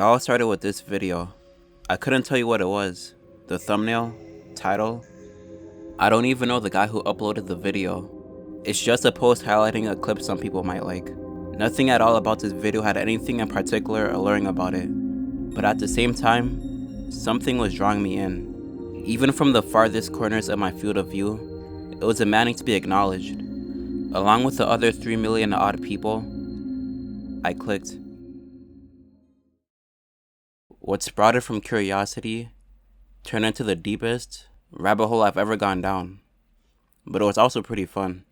all started with this video. I couldn't tell you what it was. The thumbnail, title. I don't even know the guy who uploaded the video. It's just a post highlighting a clip some people might like. Nothing at all about this video had anything in particular alluring about it. But at the same time, something was drawing me in. Even from the farthest corners of my field of view, it was demanding to be acknowledged. Along with the other 3 million odd people, I clicked. What sprouted from curiosity turned into the deepest rabbit hole I've ever gone down. But it was also pretty fun.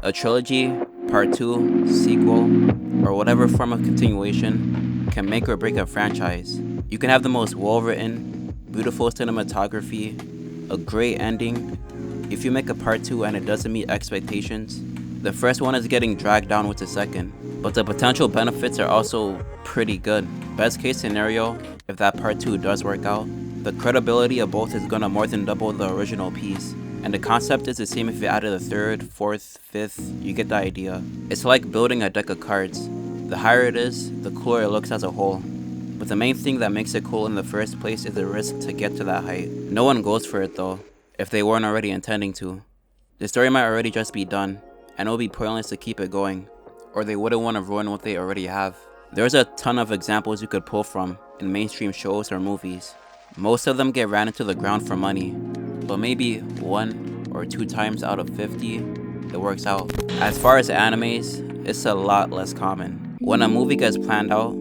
A trilogy, part 2, sequel, or whatever form of continuation can make or break a franchise. You can have the most well-written, beautiful cinematography, a great ending. If you make a part 2 and it doesn't meet expectations, the first one is getting dragged down with the second. But the potential benefits are also pretty good. Best case scenario, if that part 2 does work out, the credibility of both is gonna more than double the original piece. And the concept is the same if you added a third, fourth, fifth, you get the idea. It's like building a deck of cards. The higher it is, the cooler it looks as a whole. But the main thing that makes it cool in the first place is the risk to get to that height. No one goes for it though, if they weren't already intending to. The story might already just be done, and it will be pointless to keep it going, or they wouldn't want to ruin what they already have. There's a ton of examples you could pull from in mainstream shows or movies. Most of them get ran into the ground for money, but maybe 1 or 2 times out of 50, it works out. As far as animes, it's a lot less common. When a movie gets planned out,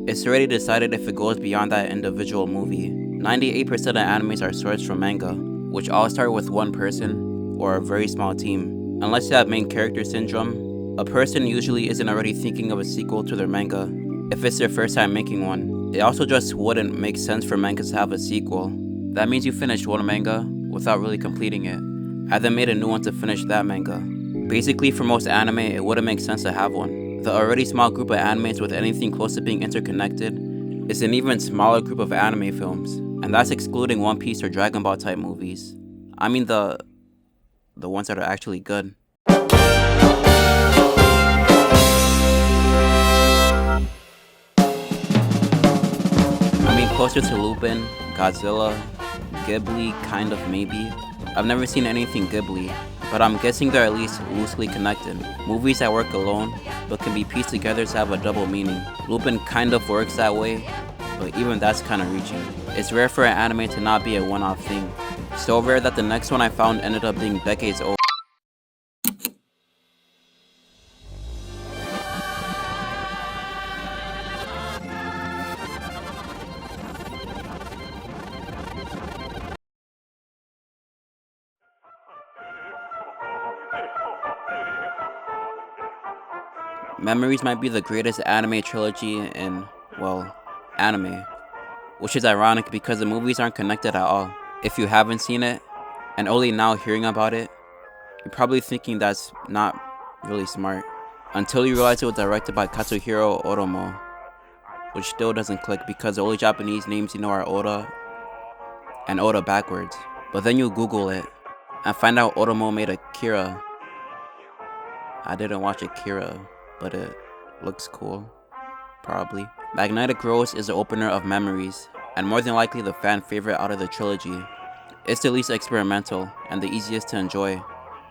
it's already decided if it goes beyond that individual movie. 98% of animes are sourced from manga, which all start with one person or a very small team. Unless you have main character syndrome, a person usually isn't already thinking of a sequel to their manga if it's their first time making one. It also just wouldn't make sense for mangas to have a sequel. That means you finished one manga without really completing it, and then made a new one to finish that manga. Basically, for most anime, it wouldn't make sense to have one. The already small group of animes with anything close to being interconnected is an even smaller group of anime films, and that's excluding One Piece or Dragon Ball type movies. I mean the ones that are actually good. I mean closer to Lupin, Godzilla, Ghibli, kind of maybe. I've never seen anything Ghibli, but I'm guessing they're at least loosely connected. Movies that work alone, but can be pieced together to have a double meaning. Lupin kind of works that way, but even that's kind of reaching. It's rare for an anime to not be a one-off thing. So rare that the next one I found ended up being decades old. Memories might be the greatest anime trilogy in, well, anime. Which is ironic because the movies aren't connected at all. If you haven't seen it, and only now hearing about it, you're probably thinking that's not really smart. Until you realize it was directed by Katsuhiro Otomo. Which still doesn't click because the only Japanese names you know are Oda, and Oda backwards. But then you Google it, and find out Otomo made Akira. I didn't watch Akira, but it looks cool. Probably. Magnetic Rose is the opener of Memories, and more than likely the fan favorite out of the trilogy. It's the least experimental, and the easiest to enjoy.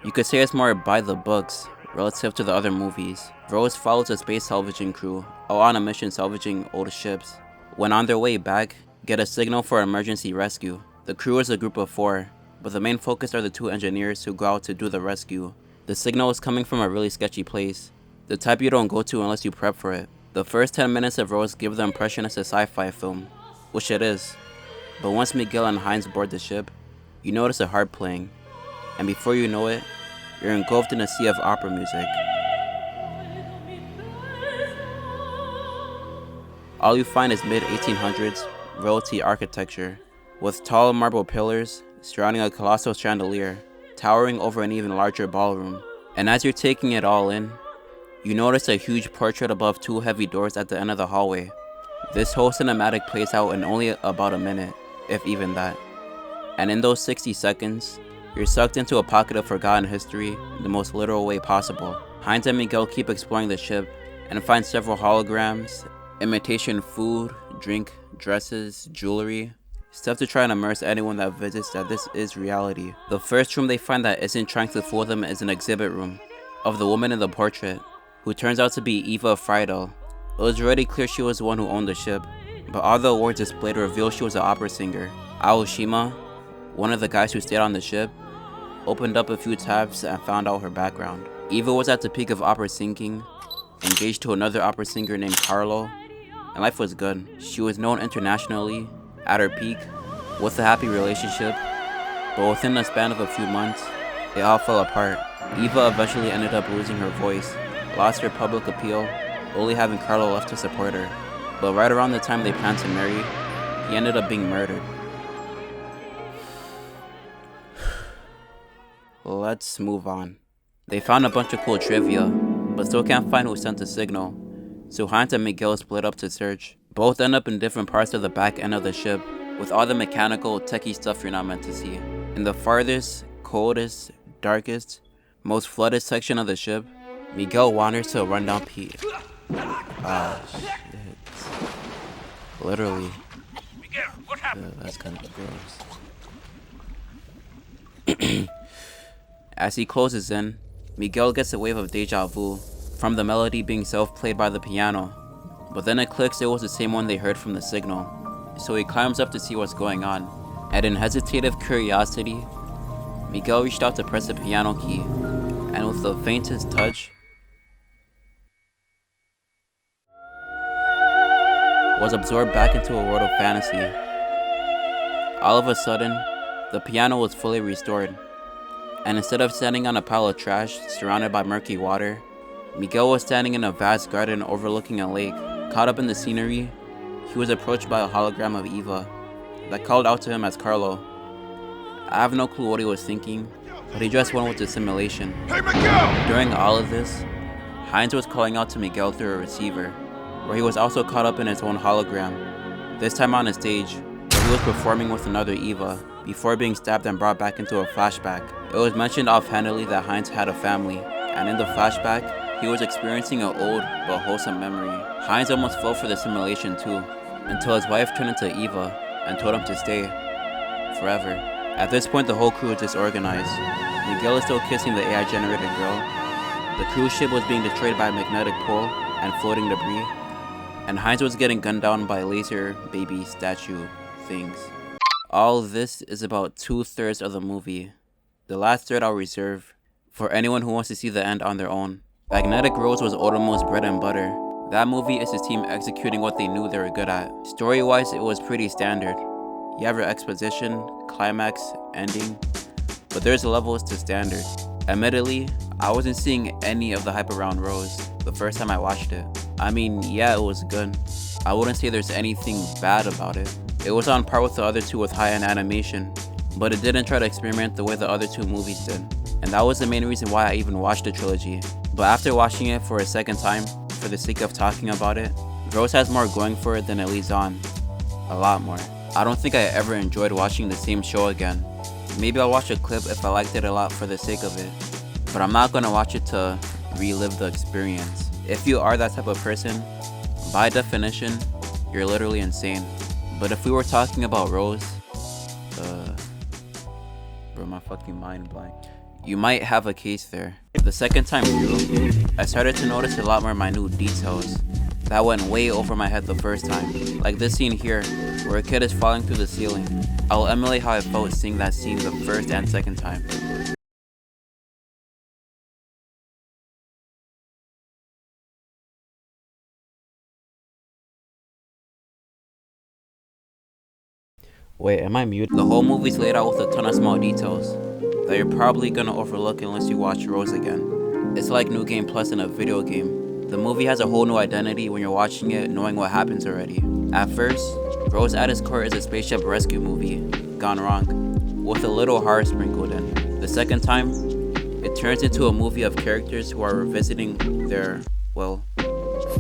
You could say it's more by the books, relative to the other movies. Rose follows a space salvaging crew, all on a mission salvaging old ships. When on their way back, get a signal for emergency rescue. The crew is a group of 4, but the main focus are the 2 engineers who go out to do the rescue. The signal is coming from a really sketchy place, the type you don't go to unless you prep for it. The first 10 minutes of Rose give the impression it's a sci-fi film, which it is. But once Miguel and Heinz board the ship, you notice a harp playing, and before you know it, you're engulfed in a sea of opera music. All you find is mid-1800s royalty architecture, with tall marble pillars surrounding a colossal chandelier, towering over an even larger ballroom. And as you're taking it all in, you notice a huge portrait above two heavy doors at the end of the hallway. This whole cinematic plays out in only about a minute, if even that. And in those 60 seconds, you're sucked into a pocket of forgotten history in the most literal way possible. Heinz and Miguel keep exploring the ship and find several holograms, imitation food, drink, dresses, jewelry, stuff to try and immerse anyone that visits that this is reality. The first room they find that isn't trying to fool them is an exhibit room of the woman in the portrait, who turns out to be Eva Friedel. It was already clear she was the one who owned the ship, but all the awards displayed revealed she was an opera singer. Aoshima, one of the guys who stayed on the ship, opened up a few tabs and found out her background. Eva was at the peak of opera singing, engaged to another opera singer named Carlo, and life was good. She was known internationally, at her peak, with a happy relationship, but within the span of a few months, it all fell apart. Eva eventually ended up losing her voice, lost her public appeal, only having Carlo left to support her. But right around the time they planned to marry, he ended up being murdered. Let's move on. They found a bunch of cool trivia, but still can't find who sent the signal, so Heinz and Miguel split up to search. Both end up in different parts of the back end of the ship, with all the mechanical, techie stuff you're not meant to see. In the farthest, coldest, darkest, most flooded section of the ship, Miguel wanders to a rundown shit. Literally. That's kind of gross. As he closes in, Miguel gets a wave of deja vu from the melody being self-played by the piano, but then it clicks it was the same one they heard from the signal, so he climbs up to see what's going on, and in hesitative curiosity, Miguel reached out to press the piano key, and with the faintest touch, was absorbed back into a world of fantasy. All of a sudden, the piano was fully restored, and instead of standing on a pile of trash surrounded by murky water, Miguel was standing in a vast garden overlooking a lake. Caught up in the scenery, he was approached by a hologram of Eva that called out to him as Carlo. I have no clue what he was thinking, but he just went with the simulation. Hey, Miguel! During all of this, Heinz was calling out to Miguel through a receiver, where he was also caught up in his own hologram, this time on a stage, where he was performing with another Eva, before being stabbed and brought back into a flashback. It was mentioned offhandedly that Heinz had a family, and in the flashback, he was experiencing an old but wholesome memory. Heinz almost fell for the simulation too, until his wife turned into Eva and told him to stay forever. At this point, the whole crew is disorganized. Miguel is still kissing the AI-generated girl. The cruise ship was being destroyed by a magnetic pull and floating debris, and Heinz was getting gunned down by laser baby statue things. All this is about 2/3 of the movie. The last third I'll reserve for anyone who wants to see the end on their own. Magnetic Rose was Otomo's bread and butter. That movie is his team executing what they knew they were good at. Story-wise, it was pretty standard. You have your exposition, climax, ending, but there's levels to standard. Admittedly, I wasn't seeing any of the hype around Rose the first time I watched it. I mean, yeah, it was good. I wouldn't say there's anything bad about it. It was on par with the other two with high-end animation, but it didn't try to experiment the way the other two movies did. And that was the main reason why I even watched the trilogy. But after watching it for a second time, for the sake of talking about it, Rose has more going for it than it leads on. A lot more. I don't think I ever enjoyed watching the same show again. Maybe I'll watch a clip if I liked it a lot for the sake of it, but I'm not gonna watch it to relive the experience. If you are that type of person, by definition, you're literally insane. But if we were talking about Rose, bro, my fucking mind blank. You might have a case there. The second time through, I started to notice a lot more minute details that went way over my head the first time. Like this scene here, where a kid is falling through the ceiling. I'll emulate how I felt seeing that scene the first and second time. Wait, am I muted? The whole movie's laid out with a ton of small details that you're probably gonna overlook unless you watch Rose again. It's like New Game Plus in a video game. The movie has a whole new identity when you're watching it knowing what happens already. At first, Rose at its core is a spaceship rescue movie, gone wrong, with a little horror sprinkled in. The second time, It turns into a movie of characters who are revisiting their, well,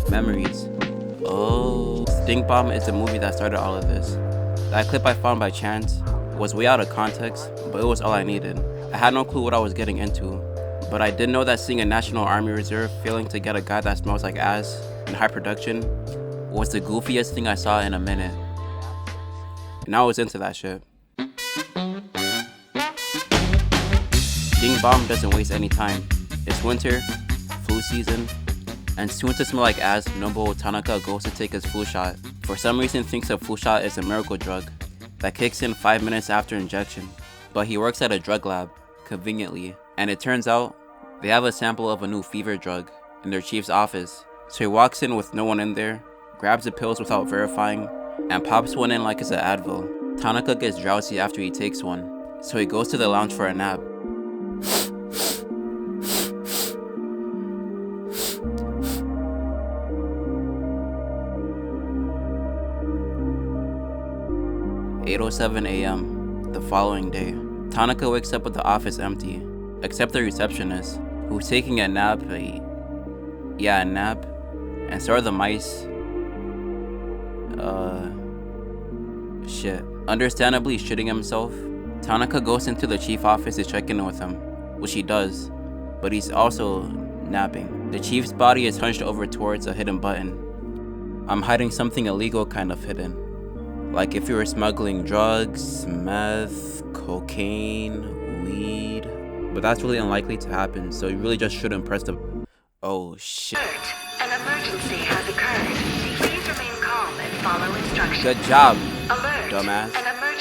memories. Oh, Stink Bomb is the movie that started all of this. That clip I found by chance was way out of context, but it was all I needed. I had no clue what I was getting into, but I did know that seeing a National Army Reserve failing to get a guy that smells like ass in high production was the goofiest thing I saw in a minute. And I was into that shit. Stink Bomb doesn't waste any time. It's winter, flu season, and soon to smell like ass, Nobuo Tanaka goes to take his flu shot. For some reason thinks a flu shot is a miracle drug that kicks in 5 minutes after injection. But he works at a drug lab, conveniently, and it turns out they have a sample of a new fever drug in their chief's office. So he walks in with no one in there, grabs the pills without verifying, and pops one in like it's an Advil. Tanaka gets drowsy after he takes one, so he goes to the lounge for a nap. "8:07 a.m. the following day. Tanaka wakes up with the office empty, except the receptionist, who's taking a nap, and so are the mice. Shit. Understandably shitting himself, Tanaka goes into the chief office to check in with him, which he does, but he's also napping. The chief's body is hunched over towards a hidden button. I'm hiding something illegal kind of hidden. Like if you were smuggling drugs, meth, cocaine, weed. But that's really unlikely to happen, so you really just shouldn't press the... Oh shit. An emergency has occurred. Please remain calm and follow instructions. Good job, Alert. dumbass.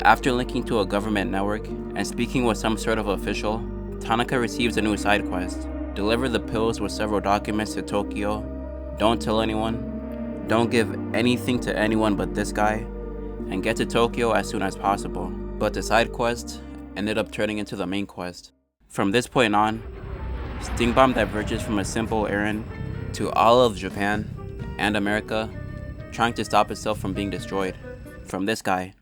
After linking to a government network and speaking with some sort of official, Tanaka receives a new side quest. Deliver the pills with several documents to Tokyo. Don't tell anyone. Don't give anything to anyone but this guy. And get to Tokyo as soon as possible. But the side quest ended up turning into the main quest. From this point on, Stink Bomb diverges from a simple errand to all of Japan and America trying to stop itself from being destroyed from this guy,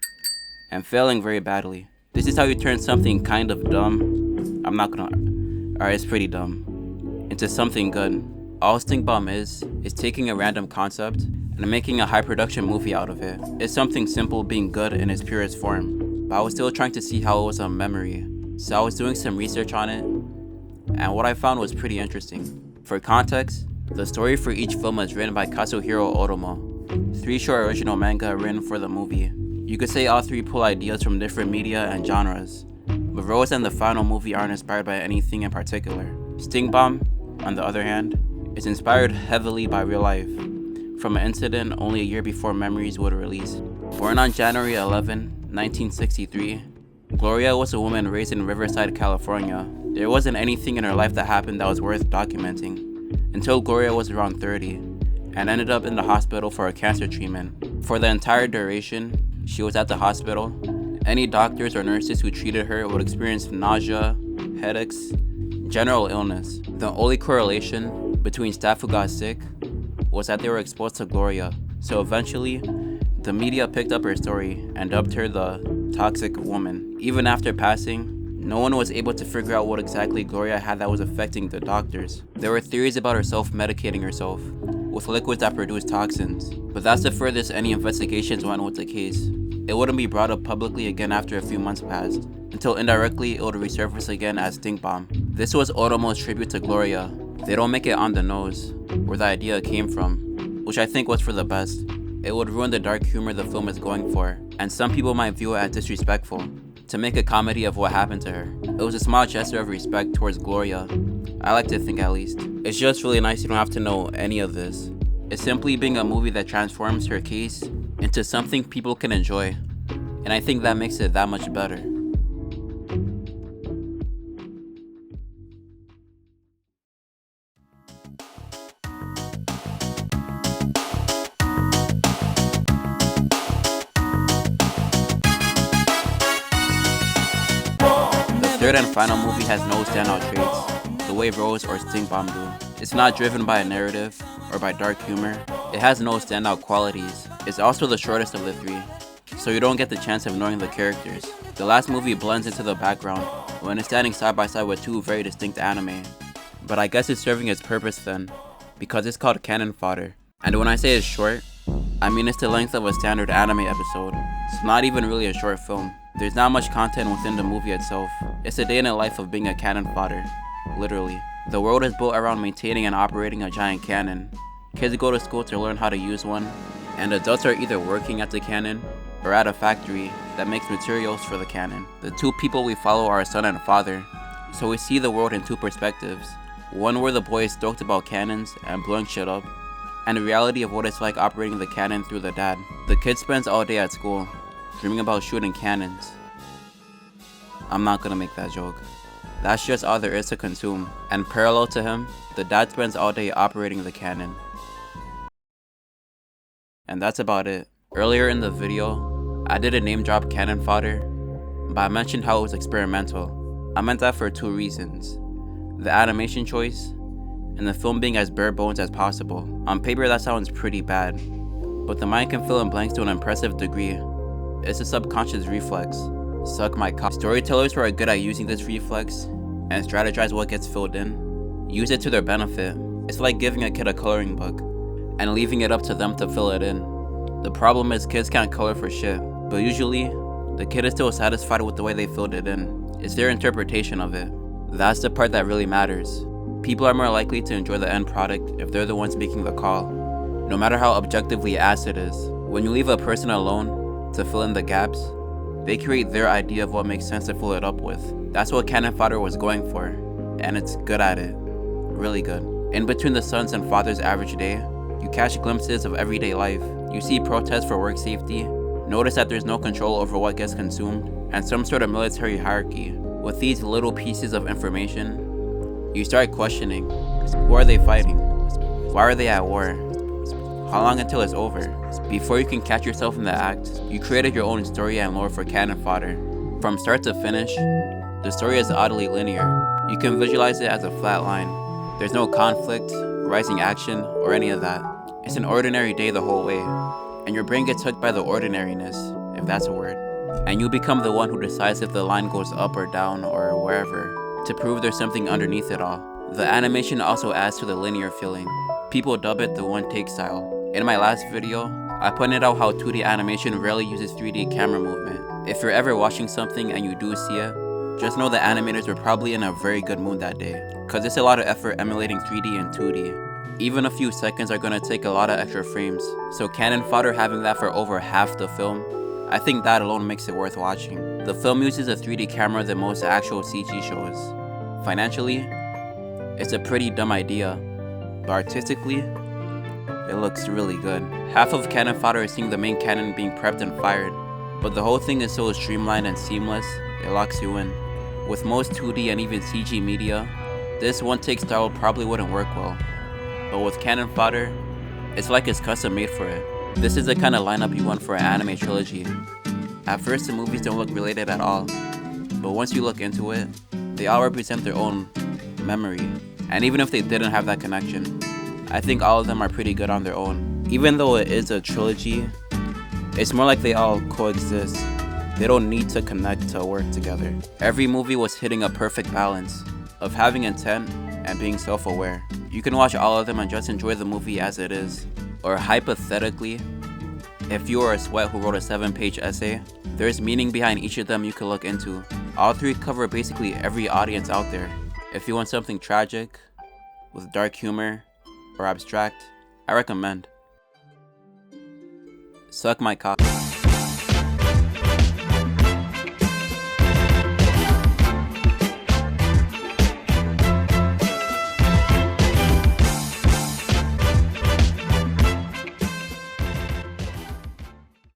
and failing very badly. This is how you turn something kind of dumb, alright, it's pretty dumb, into something good. All Stink Bomb is taking a random concept and making a high production movie out of it. It's something simple being good in its purest form, but I was still trying to see how it was a memory. So I was doing some research on it, and what I found was pretty interesting. For context, the story for each film is written by Katsuhiro Otomo. 3 short original manga written for the movie. You could say all 3 pull ideas from different media and genres, but Rose and the final movie aren't inspired by anything in particular. Stink Bomb, on the other hand, is inspired heavily by real life, from an incident only a year before Memories would release. Born on January 11, 1963, Gloria was a woman raised in Riverside, California. There wasn't anything in her life that happened that was worth documenting, until Gloria was around 30, and ended up in the hospital for a cancer treatment. For the entire duration she was at the hospital, any doctors or nurses who treated her would experience nausea, headaches, general illness. The only correlation between staff who got sick was that they were exposed to Gloria, so eventually, the media picked up her story and dubbed her the toxic woman. Even after passing, no one was able to figure out what exactly Gloria had that was affecting the doctors. There were theories about her self-medicating herself with liquids that produce toxins, but that's the furthest any investigations went with the case. It wouldn't be brought up publicly again after a few months passed, until indirectly it would resurface again as Stink Bomb. This was Otomo's tribute to Gloria. They don't make it on the nose where the idea came from, which I think was for the best. It would ruin the dark humor the film is going for, and some people might view it as disrespectful, to make a comedy of what happened to her. It was a small gesture of respect towards Gloria. I like to think, at least. It's just really nice you don't have to know any of this. It's simply being a movie that transforms her case into something people can enjoy, and I think that makes it that much better. The third and final movie has no standout traits, the way Rose or Stink Bomb do. It's not driven by a narrative or by dark humor. It has no standout qualities. It's also the shortest of the 3. so you don't get the chance of knowing the characters. The last movie blends into the background when it's standing side by side with two very distinct anime. But I guess it's serving its purpose then, because it's called canon fodder. And when I say it's short, I mean it's the length of a standard anime episode. It's not even really a short film. There's not much content within the movie itself. It's a day in the life of being a cannon fodder, literally. The world is built around maintaining and operating a giant cannon. Kids go to school to learn how to use one, and adults are either working at the cannon or at a factory that makes materials for the cannon. The two people we follow are a son and father, so we see the world in two perspectives. One where the boy is stoked about cannons and blowing shit up, and the reality of what it's like operating the cannon through the dad. The kid spends all day at school, dreaming about shooting cannons. I'm not gonna make that joke. That's just all there is to consume. And parallel to him, the dad spends all day operating the cannon. And that's about it. Earlier in the video, I did a name drop cannon fodder, but I mentioned how it was experimental. I meant that for two reasons: the animation choice, and the film being as bare bones as possible. On paper that sounds pretty bad, but the mind can fill in blanks to an impressive degree. It's a subconscious reflex. Suck my cock. Storytellers who are good at using this reflex and strategize what gets filled in, use it to their benefit. It's like giving a kid a coloring book and leaving it up to them to fill it in. The problem is kids can't color for shit, but usually, the kid is still satisfied with the way they filled it in. It's their interpretation of it. That's the part that really matters. People are more likely to enjoy the end product if they're the ones making the call, no matter how objectively ass it is. When you leave a person alone to fill in the gaps, they create their idea of what makes sense to fill it up with. That's what canon fodder was going for, and it's good at it. Really good. In between the sons and father's average day, you catch glimpses of everyday life. You see protests for work safety, notice that there's no control over what gets consumed, and some sort of military hierarchy. With these little pieces of information, you start questioning: who are they fighting? Why are they at war? How long until it's over? Before you can catch yourself in the act, you created your own story and lore for canon fodder. From start to finish, the story is oddly linear. You can visualize it as a flat line. There's no conflict, rising action, or any of that. It's an ordinary day the whole way, and your brain gets hooked by the ordinariness, if that's a word. And you become the one who decides if the line goes up or down or wherever, to prove there's something underneath it all. The animation also adds to the linear feeling. People dub it the one-take style. In my last video, I pointed out how 2D animation rarely uses 3D camera movement. If you're ever watching something and you do see it, just know the animators were probably in a very good mood that day, cause it's a lot of effort emulating 3D and 2D. Even a few seconds are gonna take a lot of extra frames, so canon fodder having that for over half the film, I think that alone makes it worth watching. The film uses a 3D camera than most actual CG shows. Financially, it's a pretty dumb idea, but artistically, it looks really good. Half of canon fodder is seeing the main cannon being prepped and fired, but the whole thing is so streamlined and seamless, it locks you in. With most 2D and even CG media, this one-take style probably wouldn't work well, but with canon fodder, it's like it's custom made for it. This is the kind of lineup you want for an anime trilogy. At first the movies don't look related at all, but once you look into it, they all represent their own memory. And even if they didn't have that connection, I think all of them are pretty good on their own. Even though it is a trilogy, it's more like they all coexist. They don't need to connect to work together. Every movie was hitting a perfect balance of having intent and being self-aware. You can watch all of them and just enjoy the movie as it is. Or hypothetically, if you are a sweat who wrote a 7-page essay, there's meaning behind each of them you could look into. All three cover basically every audience out there. If you want something tragic, with dark humor, or abstract, I recommend. Suck my cock.